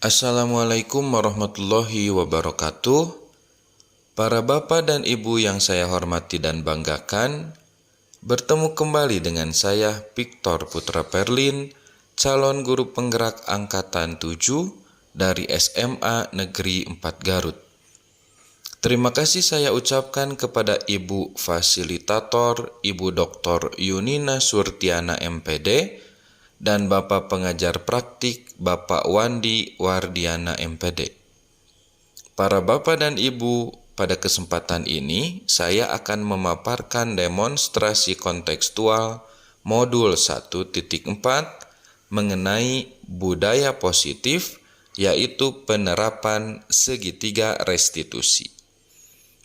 Assalamualaikum warahmatullahi wabarakatuh. Para bapak dan ibu yang saya hormati dan banggakan, bertemu kembali dengan saya Victor Putra Perlin, calon guru penggerak angkatan 7 dari SMA Negeri 4 Garut. Terima kasih saya ucapkan kepada Ibu Fasilitator, Ibu Dr. Yunina Surtiana MPD, dan Bapak Pengajar Praktik Bapak Wandi Wardiana MPD. Para Bapak dan Ibu, pada kesempatan ini saya akan memaparkan demonstrasi kontekstual modul 1.4 mengenai budaya positif, yaitu penerapan segitiga restitusi.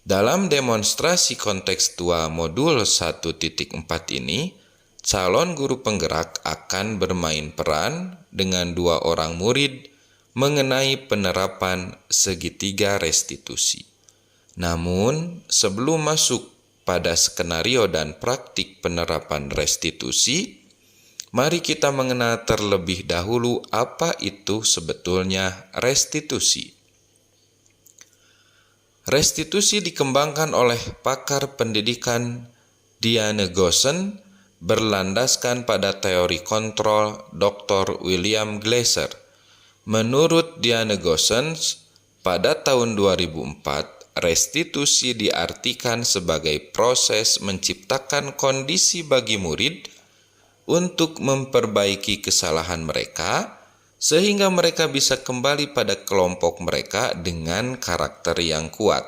Dalam demonstrasi kontekstual modul 1.4 ini, calon guru penggerak akan bermain peran dengan 2 orang murid mengenai penerapan segitiga restitusi. Namun, sebelum masuk pada skenario dan praktik penerapan restitusi, mari kita mengenal terlebih dahulu apa itu sebetulnya restitusi. Restitusi dikembangkan oleh pakar pendidikan Diane Goossen berlandaskan pada teori kontrol Dr. William Glasser. Menurut Diane Goossen, pada tahun 2004, restitusi diartikan sebagai proses menciptakan kondisi bagi murid untuk memperbaiki kesalahan mereka, sehingga mereka bisa kembali pada kelompok mereka dengan karakter yang kuat.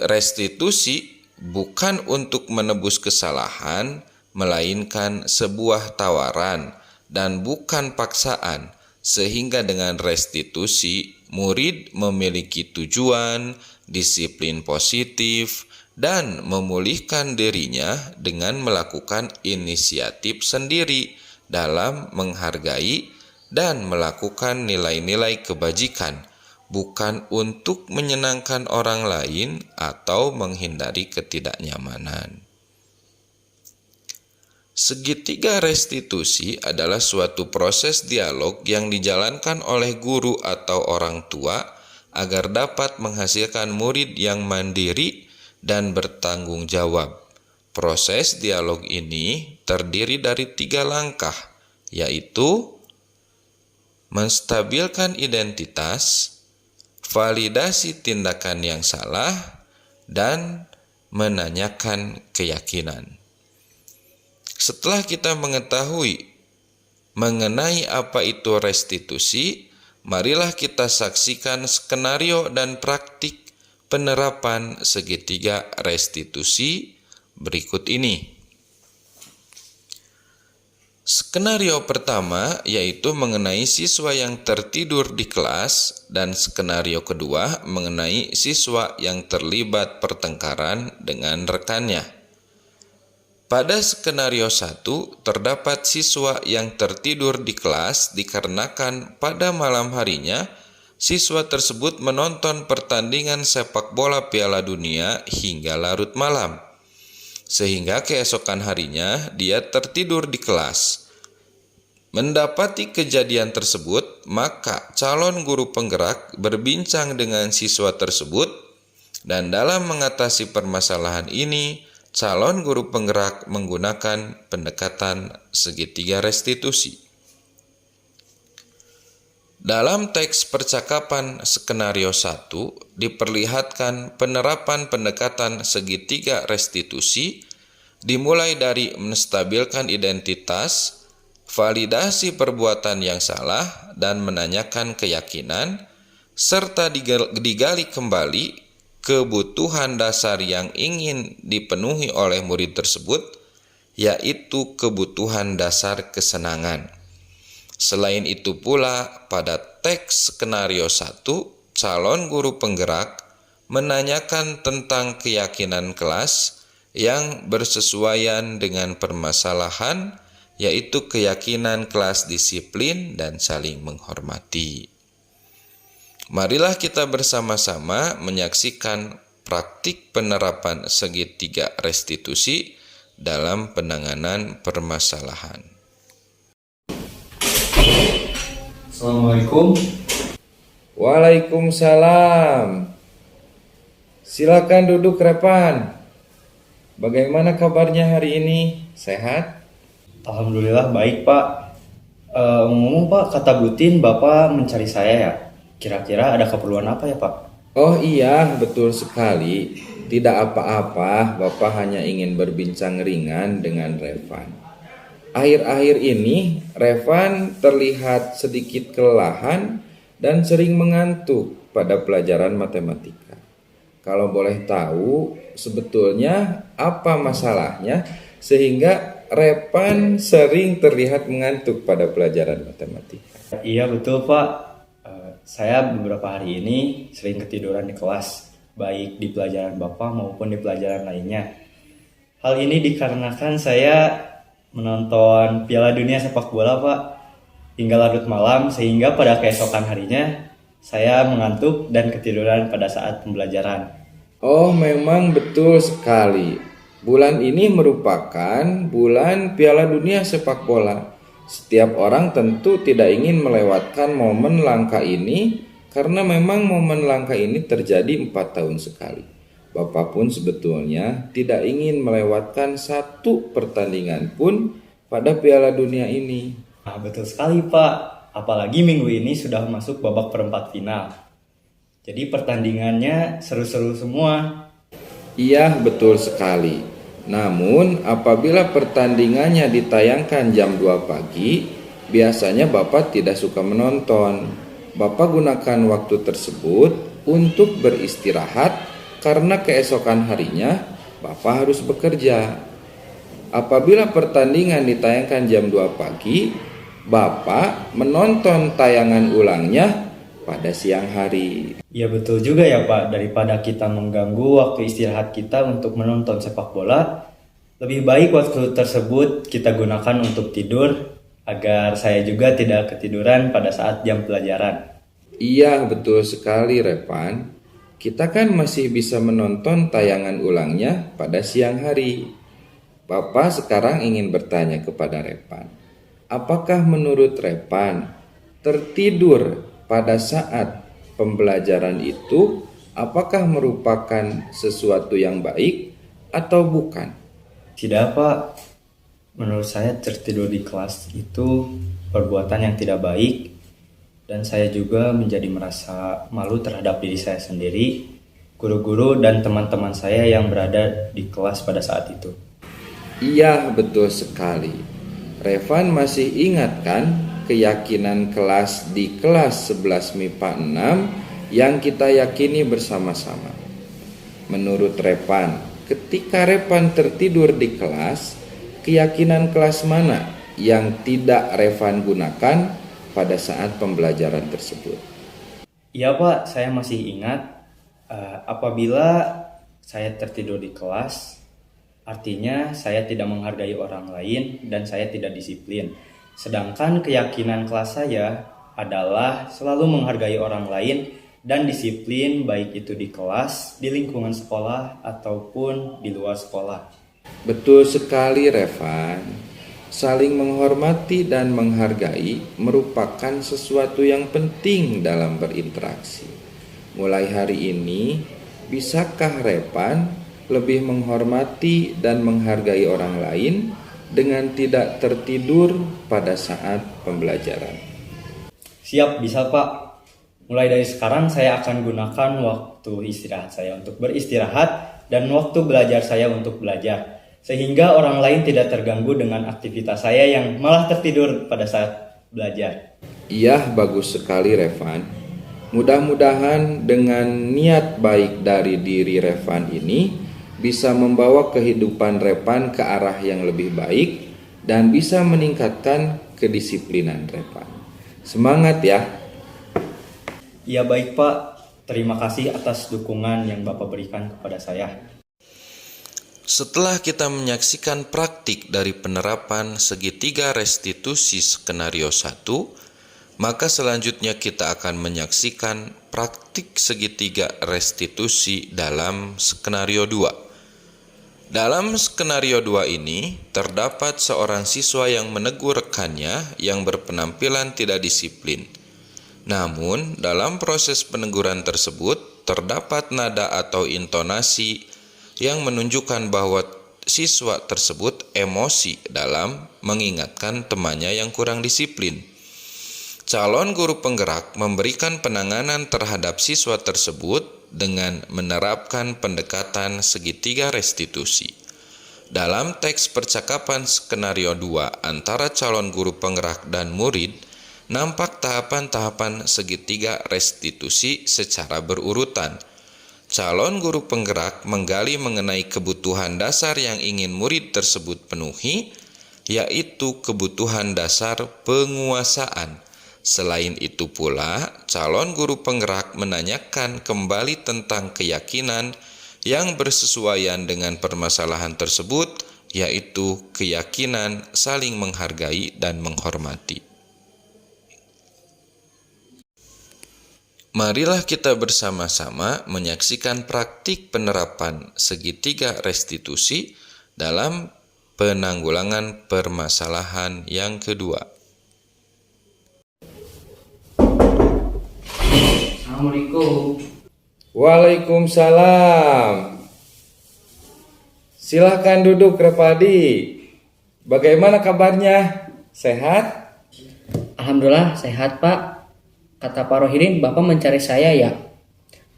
Restitusi bukan untuk menebus kesalahan, melainkan sebuah tawaran dan bukan paksaan, sehingga dengan restitusi murid memiliki tujuan, disiplin positif, dan memulihkan dirinya dengan melakukan inisiatif sendiri dalam menghargai dan melakukan nilai-nilai kebajikan, bukan untuk menyenangkan orang lain atau menghindari ketidaknyamanan. Segitiga restitusi adalah suatu proses dialog yang dijalankan oleh guru atau orang tua agar dapat menghasilkan murid yang mandiri dan bertanggung jawab. Proses dialog ini terdiri dari 3 langkah, yaitu menstabilkan identitas, validasi tindakan yang salah, dan menanyakan keyakinan. Setelah kita mengetahui mengenai apa itu restitusi, marilah kita saksikan skenario dan praktik penerapan segitiga restitusi berikut ini. Skenario pertama yaitu mengenai siswa yang tertidur di kelas, dan skenario kedua mengenai siswa yang terlibat pertengkaran dengan rekannya. Pada skenario 1, terdapat siswa yang tertidur di kelas dikarenakan pada malam harinya siswa tersebut menonton pertandingan sepak bola Piala Dunia hingga larut malam, sehingga keesokan harinya dia tertidur di kelas. Mendapati kejadian tersebut, maka calon guru penggerak berbincang dengan siswa tersebut, dan dalam mengatasi permasalahan ini, calon guru penggerak menggunakan pendekatan segitiga restitusi. Dalam teks percakapan skenario 1 diperlihatkan penerapan pendekatan segitiga restitusi dimulai dari menstabilkan identitas, validasi perbuatan yang salah, dan menanyakan keyakinan, serta digali kembali kebutuhan dasar yang ingin dipenuhi oleh murid tersebut, yaitu kebutuhan dasar kesenangan. Selain itu pula, pada teks skenario 1, calon guru penggerak menanyakan tentang keyakinan kelas yang bersesuaian dengan permasalahan, yaitu keyakinan kelas disiplin dan saling menghormati. Marilah kita bersama-sama menyaksikan praktik penerapan segitiga restitusi dalam penanganan permasalahan. Assalamualaikum. Waalaikumsalam. Silakan duduk, Repan. Bagaimana kabarnya hari ini? Sehat? Alhamdulillah baik Pak. Ngomong Pak, kata Butin Bapak mencari saya ya. Kira-kira ada keperluan apa ya Pak? Oh iya, betul sekali. Tidak apa-apa, Bapak hanya ingin berbincang ringan dengan Revan. Akhir-akhir ini, Revan terlihat sedikit kelelahan dan sering mengantuk pada pelajaran matematika. Kalau boleh tahu, sebetulnya apa masalahnya sehingga Revan sering terlihat mengantuk pada pelajaran matematika? Iya betul Pak. Saya beberapa hari ini sering ketiduran di kelas, baik di pelajaran Bapak maupun di pelajaran lainnya. Hal ini dikarenakan saya menonton Piala Dunia sepak bola Pak hingga larut malam, sehingga pada keesokan harinya saya mengantuk dan ketiduran pada saat pembelajaran. Oh, memang betul sekali. Bulan ini merupakan bulan Piala Dunia sepak bola. Setiap orang tentu tidak ingin melewatkan momen langka ini karena memang momen langka ini terjadi 4 tahun sekali. Bapak pun sebetulnya tidak ingin melewatkan satu pertandingan pun pada Piala Dunia ini. Betul sekali Pak. Apalagi minggu ini sudah masuk babak perempat final. Jadi pertandingannya seru-seru semua. Iya, betul sekali. Namun, apabila pertandingannya ditayangkan jam 2 pagi, biasanya Bapak tidak suka menonton. Bapak gunakan waktu tersebut untuk beristirahat karena keesokan harinya Bapak harus bekerja. Apabila pertandingan ditayangkan jam 2 pagi, Bapak menonton tayangan ulangnya pada siang hari. Ya betul juga ya Pak, daripada kita mengganggu waktu istirahat kita untuk menonton sepak bola, lebih baik waktu tersebut kita gunakan untuk tidur agar saya juga tidak ketiduran pada saat jam pelajaran. Iya, betul sekali, Revan. Kita kan masih bisa menonton tayangan ulangnya pada siang hari. Bapak sekarang ingin bertanya kepada Revan. Apakah menurut Revan tertidur pada saat pembelajaran itu apakah merupakan sesuatu yang baik atau bukan? Tidak Pak, menurut saya tertidur di kelas itu perbuatan yang tidak baik, dan saya juga menjadi merasa malu terhadap diri saya sendiri, guru-guru dan teman-teman saya yang berada di kelas pada saat itu. Iya, betul sekali. Revan masih ingat kan keyakinan kelas di kelas 11 MIPA 6 yang kita yakini bersama-sama. Menurut Revan, ketika Revan tertidur di kelas, keyakinan kelas mana yang tidak Revan gunakan pada saat pembelajaran tersebut? Iya Pak, saya masih ingat apabila saya tertidur di kelas, artinya saya tidak menghargai orang lain dan saya tidak disiplin. Sedangkan keyakinan kelas saya adalah selalu menghargai orang lain dan disiplin, baik itu di kelas, di lingkungan sekolah, ataupun di luar sekolah. Betul sekali, Revan. Saling menghormati dan menghargai merupakan sesuatu yang penting dalam berinteraksi. Mulai hari ini, bisakah Revan lebih menghormati dan menghargai orang lain dengan tidak tertidur pada saat pembelajaran? Siap, bisa Pak. Mulai dari sekarang saya akan gunakan waktu istirahat saya untuk beristirahat dan waktu belajar saya untuk belajar, sehingga orang lain tidak terganggu dengan aktivitas saya yang malah tertidur pada saat belajar. Iya, bagus sekali Revan. Mudah-mudahan dengan niat baik dari diri Revan ini bisa membawa kehidupan Revan ke arah yang lebih baik dan bisa meningkatkan kedisiplinan Revan. Semangat ya. Ya baik Pak, terima kasih atas dukungan yang Bapak berikan kepada saya. Setelah kita menyaksikan praktik dari penerapan segitiga restitusi skenario 1, maka selanjutnya kita akan menyaksikan praktik segitiga restitusi dalam skenario 2. Dalam skenario 2 ini, terdapat seorang siswa yang menegur rekannya yang berpenampilan tidak disiplin. Namun, dalam proses peneguran tersebut terdapat nada atau intonasi yang menunjukkan bahwa siswa tersebut emosi dalam mengingatkan temannya yang kurang disiplin. Calon guru penggerak memberikan penanganan terhadap siswa tersebut dengan menerapkan pendekatan segitiga restitusi. Dalam teks percakapan skenario 2 antara calon guru penggerak dan murid, nampak tahapan-tahapan segitiga restitusi secara berurutan. Calon guru penggerak menggali mengenai kebutuhan dasar yang ingin murid tersebut penuhi, yaitu kebutuhan dasar penguasaan. Selain itu pula, calon guru penggerak menanyakan kembali tentang keyakinan yang bersesuaian dengan permasalahan tersebut, yaitu keyakinan saling menghargai dan menghormati. Marilah kita bersama-sama menyaksikan praktik penerapan segitiga restitusi dalam penanggulangan permasalahan yang kedua. Assalamualaikum. Waalaikumsalam. Silahkan duduk, Repadi. Bagaimana kabarnya? Sehat? Alhamdulillah sehat Pak. Kata Pak Rohidin, Bapak mencari saya ya?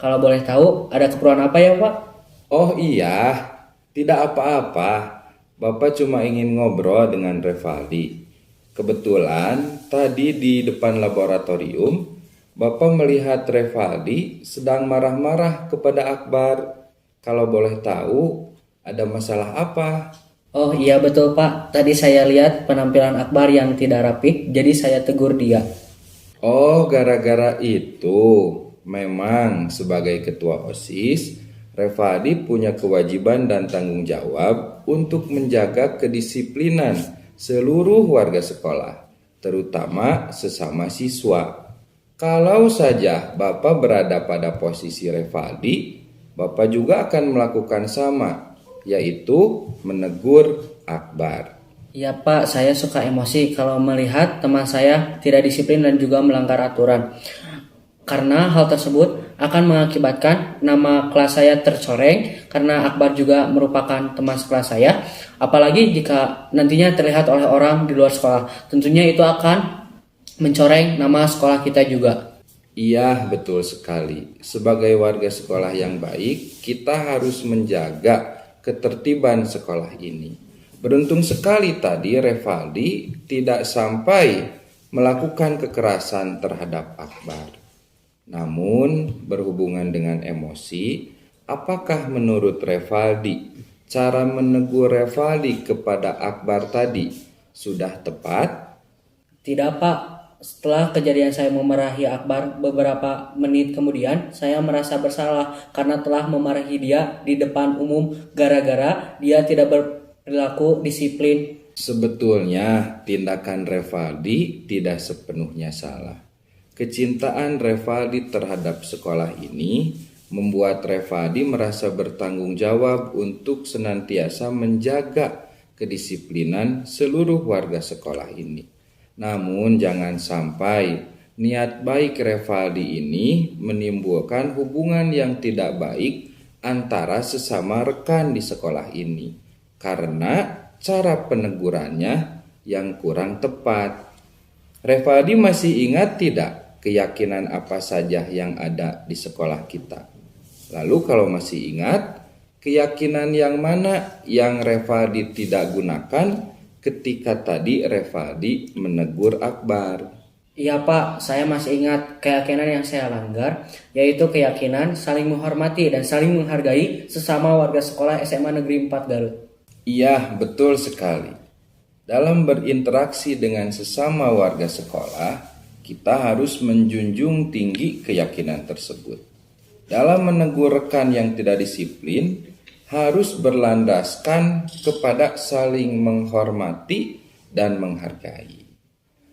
Kalau boleh tahu, ada keperluan apa ya Pak? Oh iya, tidak apa-apa. Bapak cuma ingin ngobrol dengan Revaldi. Kebetulan tadi di depan laboratorium, Bapak melihat Revaldi sedang marah-marah kepada Akbar. Kalau boleh tahu, ada masalah apa? Oh iya betul Pak, tadi saya lihat penampilan Akbar yang tidak rapi, jadi saya tegur dia. Oh, gara-gara itu. Memang sebagai ketua OSIS, Revaldi punya kewajiban dan tanggung jawab untuk menjaga kedisiplinan seluruh warga sekolah, terutama sesama siswa. Kalau saja Bapak berada pada posisi Revaldi, Bapak juga akan melakukan sama, yaitu menegur Akbar. Iya Pak, saya suka emosi kalau melihat teman saya tidak disiplin dan juga melanggar aturan. Karena hal tersebut akan mengakibatkan nama kelas saya tercoreng karena Akbar juga merupakan teman sekelas saya. Apalagi jika nantinya terlihat oleh orang di luar sekolah, tentunya itu akan mencoreng nama sekolah kita juga. Iya, betul sekali. Sebagai warga sekolah yang baik, kita harus menjaga ketertiban sekolah ini. Beruntung sekali tadi Revaldi tidak sampai melakukan kekerasan terhadap Akbar. Namun, berhubungan dengan emosi, apakah menurut Revaldi cara menegur Revaldi kepada Akbar tadi sudah tepat? Tidak Pak, setelah kejadian saya memarahi Akbar beberapa menit kemudian, saya merasa bersalah karena telah memarahi dia di depan umum gara-gara dia tidak berperilaku disiplin. Sebetulnya tindakan Revaldi tidak sepenuhnya salah. Kecintaan Revaldi terhadap sekolah ini membuat Revaldi merasa bertanggung jawab untuk senantiasa menjaga kedisiplinan seluruh warga sekolah ini. Namun jangan sampai niat baik Revaldi ini menimbulkan hubungan yang tidak baik antara sesama rekan di sekolah ini karena cara penegurannya yang kurang tepat. Revaldi masih ingat tidak keyakinan apa saja yang ada di sekolah kita? Lalu kalau masih ingat, keyakinan yang mana yang Revaldi tidak gunakan ketika tadi Revaldi menegur Akbar? Iya Pak, saya masih ingat keyakinan yang saya langgar, yaitu keyakinan saling menghormati dan saling menghargai sesama warga sekolah SMA Negeri 4 Garut. Iya, betul sekali. Dalam berinteraksi dengan sesama warga sekolah, kita harus menjunjung tinggi keyakinan tersebut. Dalam menegur rekan yang tidak disiplin, harus berlandaskan kepada saling menghormati dan menghargai.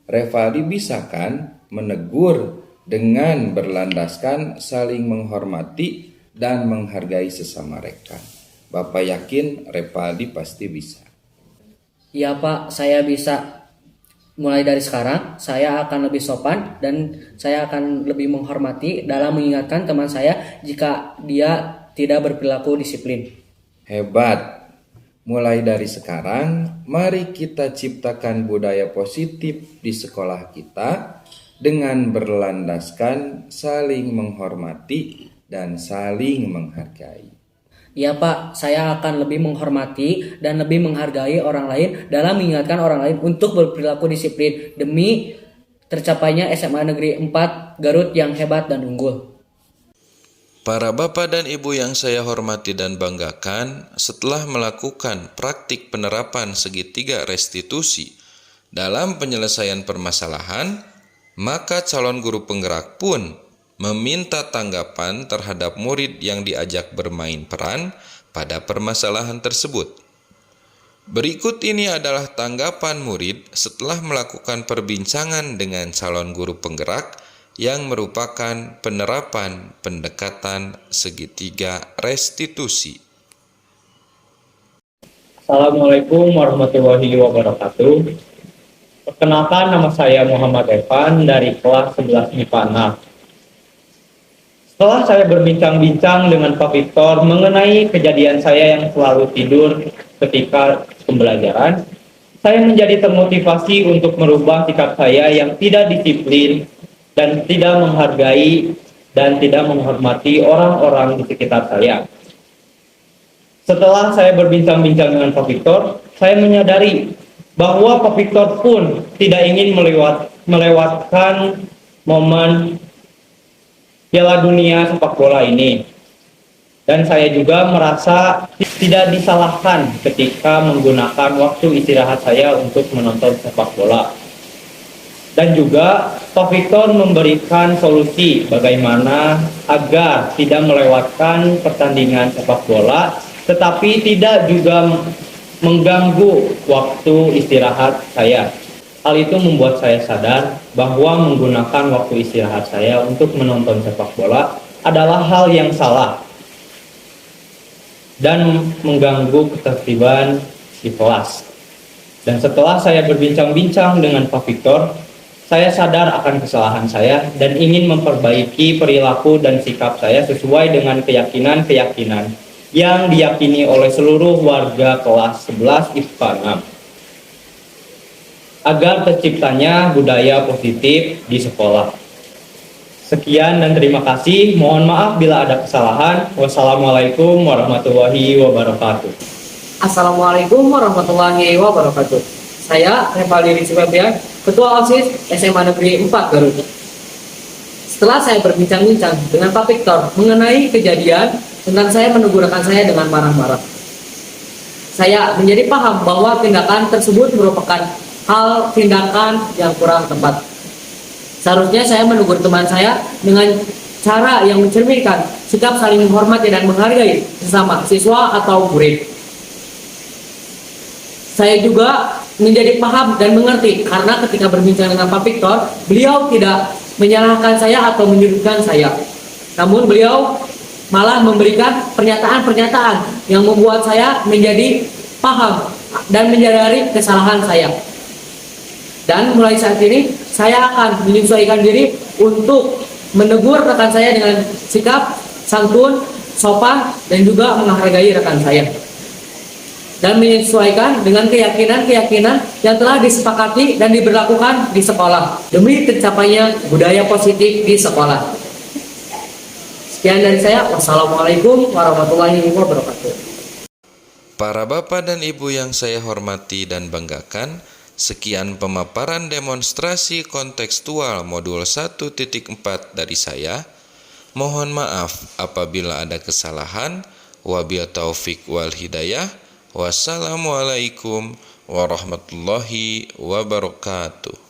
Revaldi bisa kan menegur dengan berlandaskan saling menghormati dan menghargai sesama rekan. Bapak yakin Revaldi pasti bisa. Iya Pak, saya bisa. Mulai dari sekarang, saya akan lebih sopan dan saya akan lebih menghormati dalam mengingatkan teman saya jika dia tidak berperilaku disiplin. Hebat. Mulai dari sekarang, mari kita ciptakan budaya positif di sekolah kita dengan berlandaskan saling menghormati dan saling menghargai. Ya Pak, saya akan lebih menghormati dan lebih menghargai orang lain dalam mengingatkan orang lain untuk berperilaku disiplin demi tercapainya SMA Negeri 4 Garut yang hebat dan unggul. Para bapak dan ibu yang saya hormati dan banggakan, setelah melakukan praktik penerapan segitiga restitusi dalam penyelesaian permasalahan, maka calon guru penggerak pun meminta tanggapan terhadap murid yang diajak bermain peran pada permasalahan tersebut. Berikut ini adalah tanggapan murid setelah melakukan perbincangan dengan calon guru penggerak yang merupakan penerapan pendekatan segitiga restitusi. Assalamualaikum warahmatullahi wabarakatuh. Perkenalkan, nama saya Muhammad Evan dari kelas 11 MIPA 6. Setelah saya berbincang-bincang dengan Pak Victor mengenai kejadian saya yang selalu tidur ketika pembelajaran, saya menjadi termotivasi untuk merubah sikap saya yang tidak disiplin dan tidak menghargai dan tidak menghormati orang-orang di sekitar saya. Setelah saya berbincang-bincang dengan Pak Victor, saya menyadari bahwa Pak Victor pun tidak ingin melewatkan momen Piala Dunia sepak bola ini. Dan saya juga merasa tidak disalahkan ketika menggunakan waktu istirahat saya untuk menonton sepak bola. Dan juga Pak Victor memberikan solusi bagaimana agar tidak melewatkan pertandingan sepak bola, tetapi tidak juga mengganggu waktu istirahat saya. Hal itu membuat saya sadar bahwa menggunakan waktu istirahat saya untuk menonton sepak bola adalah hal yang salah dan mengganggu ketertiban di kelas. Dan setelah saya berbincang-bincang dengan Pak Victor, saya sadar akan kesalahan saya dan ingin memperbaiki perilaku dan sikap saya sesuai dengan keyakinan-keyakinan yang diyakini oleh seluruh warga kelas 11 IPA 6. Agar terciptanya budaya positif di sekolah. Sekian dan terima kasih. Mohon maaf bila ada kesalahan. Wassalamualaikum warahmatullahi wabarakatuh. Assalamualaikum warahmatullahi wabarakatuh. Saya Revaldi Rizky Febrian, Ketua OSIS SMA Negeri 4 Garut. Setelah saya berbincang-bincang dengan Pak Victor mengenai kejadian tentang saya menegur rekan saya dengan marah-marah, saya menjadi paham bahwa tindakan tersebut merupakan tindakan yang kurang tepat. Seharusnya saya menegur teman saya dengan cara yang mencerminkan sikap saling menghormati dan menghargai sesama siswa atau murid. Saya juga menjadi paham dan mengerti karena ketika berbincang dengan Pak Victor, beliau tidak menyalahkan saya atau menyudutkan saya. Namun beliau malah memberikan pernyataan-pernyataan yang membuat saya menjadi paham dan menyadari kesalahan saya. Dan mulai saat ini, saya akan menyesuaikan diri untuk menegur rekan saya dengan sikap santun, sopan, dan juga menghargai rekan saya. Dan menyesuaikan dengan keyakinan-keyakinan yang telah disepakati dan diberlakukan di sekolah, demi tercapainya budaya positif di sekolah. Sekian dari saya. Wassalamualaikum warahmatullahi wabarakatuh. Para bapak dan ibu yang saya hormati dan banggakan, sekian pemaparan demonstrasi kontekstual modul 1.4 dari saya. Mohon maaf apabila ada kesalahan. Wabil taufik wal hidayah. Wassalamualaikum warahmatullahi wabarakatuh.